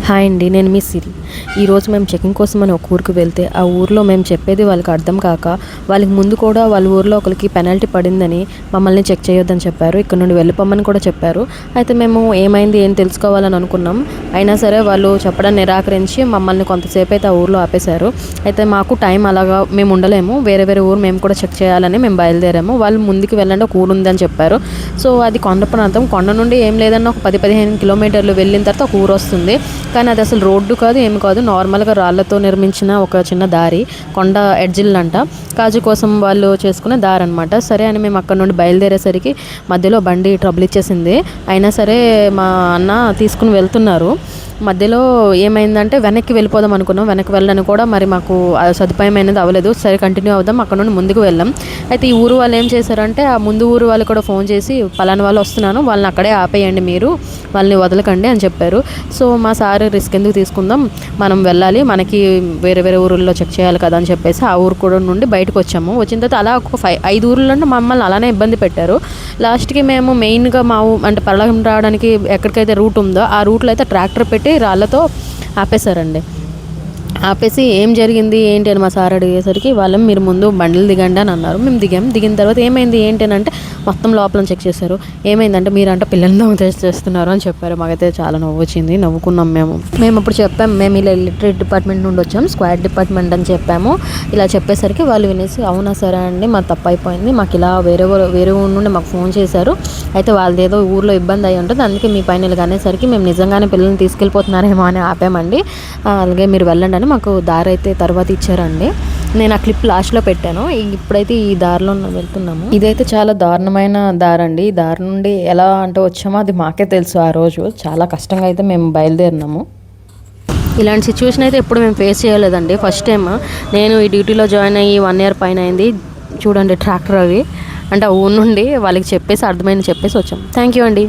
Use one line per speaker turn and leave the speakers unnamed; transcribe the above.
Hi అండి, నేను మీ సిరి. ఈరోజు మేము చెకింగ్ కోసం అని ఒక ఊరికి వెళ్తే ఆ ఊరిలో మేము చెప్పేది వాళ్ళకి అర్థం కాక వాళ్ళకి ముందు కూడా వాళ్ళ ఊరిలో ఒకరికి పెనాల్టీ పడిందని మమ్మల్ని చెక్ చేయొద్దని చెప్పారు. ఇక్కడ నుండి వెళ్ళిపోమని కూడా చెప్పారు. అయితే మేము ఏమైంది ఏం తెలుసుకోవాలని అనుకున్నాం. అయినా సరే వాళ్ళు చెప్పడం నిరాకరించి మమ్మల్ని కొంతసేపు అయితే ఆ ఊరిలో ఆపేశారు. అయితే మాకు టైం అలాగా మేము ఉండలేము, వేరే వేరే ఊరు మేము కూడా చెక్ చేయాలని మేము బయలుదేరాము. వాళ్ళు ముందుకు వెళ్ళండి, ఒక ఊరు ఉందని చెప్పారు. సో అది కొండ ప్రాంతం, కొండ నుండి ఏం లేదన్నా ఒక 10-15 కిలోమీటర్లు వెళ్ళిన తర్వాత ఒక ఊరు వస్తుంది. కానీ అది అసలు రోడ్డు కాదు, ఏమి కాదు, నార్మల్గా రాళ్లతో నిర్మించిన ఒక చిన్న దారి, కొండ ఎడ్జిల్లంట, కాజు కోసం వాళ్ళు చేసుకునే దారి అనమాట. సరే అని మేము అక్కడ నుండి బయలుదేరేసరికి మధ్యలో బండి ట్రబుల్ ఇచ్చేసింది. అయినా సరే మా అన్న తీసుకుని వెళ్తున్నారు. మధ్యలో ఏమైందంటే వెనక్కి వెళ్ళిపోదాం అనుకున్నాం. వెనక్కి వెళ్ళడానికి కూడా మరి మాకు సదుపాయం అనేది అవ్వలేదు. సరే కంటిన్యూ అవుదాం, అక్కడ నుండి ముందుకు వెళ్ళాం. అయితే ఈ ఊరు వాళ్ళు ఏం చేశారంటే ఆ ముందు ఊరు వాళ్ళు కూడా ఫోన్ చేసి పలానా వాళ్ళు వస్తున్నాను, వాళ్ళని అక్కడే ఆపేయండి, మీరు వాళ్ళని వదలకండి అని చెప్పారు. సో మా సార్ రిస్క్ ఎందుకు తీసుకుందాం, మనం వెళ్ళాలి, మనకి వేరే వేరే ఊరుల్లో చెక్ చేయాలి కదా అని చెప్పేసి ఆ ఊరు కూడా నుండి బయటకు వచ్చాము. వచ్చిన తర్వాత అలా ఒక 5 ఊర్లలో మమ్మల్ని అలానే ఇబ్బంది పెట్టారు. లాస్ట్కి మేము మెయిన్గా మా అంటే పర్లాగం రావడానికి ఎక్కడికైతే రూట్ ఉందో ఆ రూట్లో అయితే ట్రాక్టర్ పెట్టి రాళ్ళతో ఆపేశారండి. ఆపేసి ఏం జరిగింది ఏంటి అని మా సార్ అడిగేసరికి వాళ్ళం మీరు ముందు బండ్లు దిగండి అని అన్నారు. మేము దిగిన తర్వాత ఏమైంది ఏంటి అని అంటే మొత్తం లోపల చెక్ చేశారు. ఏమైందంటే మీరంటే పిల్లల్ని చేస్తున్నారు అని చెప్పారు. మాకైతే చాలా నవ్వు వచ్చింది, నవ్వుకున్నాం. మేము అప్పుడు చెప్పాము మేము ఇలా ఎలక్ట్రిక్ డిపార్ట్మెంట్ నుండి వచ్చాం, స్క్వాడ్ డిపార్ట్మెంట్ అని చెప్పాము. ఇలా చెప్పేసరికి వాళ్ళు వినేసి అవునా సరే అండి, మాకు తప్పు అయిపోయింది, మాకు ఇలా వేరే ఊరు నుండి మాకు ఫోన్ చేశారు, అయితే వాళ్ళది ఏదో ఊర్లో ఇబ్బంది అయి ఉంటుంది, అందుకే మీ పైన ఇలా అనేసరికి మేము నిజంగానే పిల్లల్ని తీసుకెళ్ళిపోతున్నారేమో అని ఆపామండి, అలాగే మీరు వెళ్ళండి అని మాకు దారి అయితే తర్వాత ఇచ్చారండి. నేను ఆ క్లిప్ లాస్ట్లో పెట్టాను. ఇప్పుడైతే ఈ దారిలో వెళ్తున్నాము. ఇదైతే చాలా దారుణమైన దారి అండి. ఈ దారి నుండి ఎలా అంటే వచ్చామో అది మాకే తెలుసు. ఆ రోజు చాలా కష్టంగా అయితే మేము బయలుదేరినాము. ఇలాంటి సిచ్యువేషన్ అయితే ఎప్పుడు మేము ఫేస్ చేయలేదండి, ఫస్ట్ టైం. నేను ఈ డ్యూటీలో జాయిన్ అయ్యి 1 year పైన అయింది. చూడండి ట్రాక్టర్ అవి అంటే ఆ ఊరు నుండి వాళ్ళకి చెప్పేసి అర్థమైంది చెప్పేసి వచ్చాం. థ్యాంక్ యూ అండి.